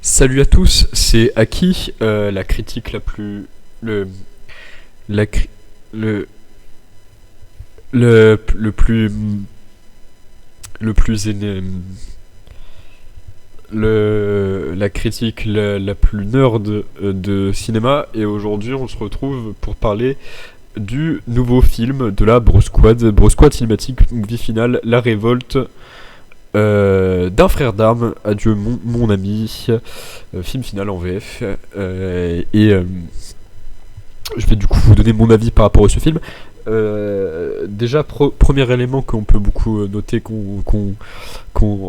Salut à tous, c'est Aki, la critique la plus... La, cri- le, le plus... Le plus... La critique la plus nerd de cinéma. Et aujourd'hui on se retrouve pour parler du nouveau film de la Bro Squad Cinematic Movie Final, La Révolte d'un frère d'armes, adieu mon ami, film final en VF. Je vais du coup vous donner mon avis par rapport à ce film. Déjà, premier élément qu'on peut beaucoup noter, qu'on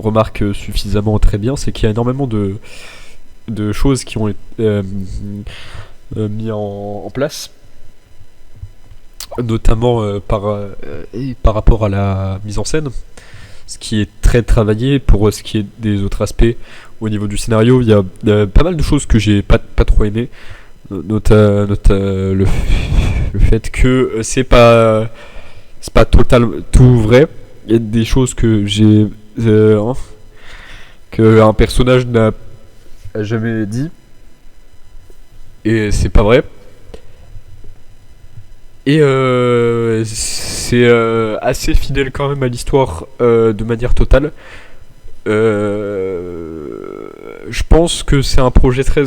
remarque suffisamment très bien, c'est qu'il y a énormément de choses qui ont été mis en place, notamment par rapport à la mise en scène, ce qui est très travaillé. Pour ce qui est des autres aspects au niveau du scénario, il y a pas mal de choses que j'ai pas trop aimé, le fait que c'est pas total tout vrai. Il y a des choses que j'ai que un personnage n'a jamais dit et c'est pas vrai. Et c'est assez fidèle quand même à l'histoire de manière totale. Je pense que c'est un projet très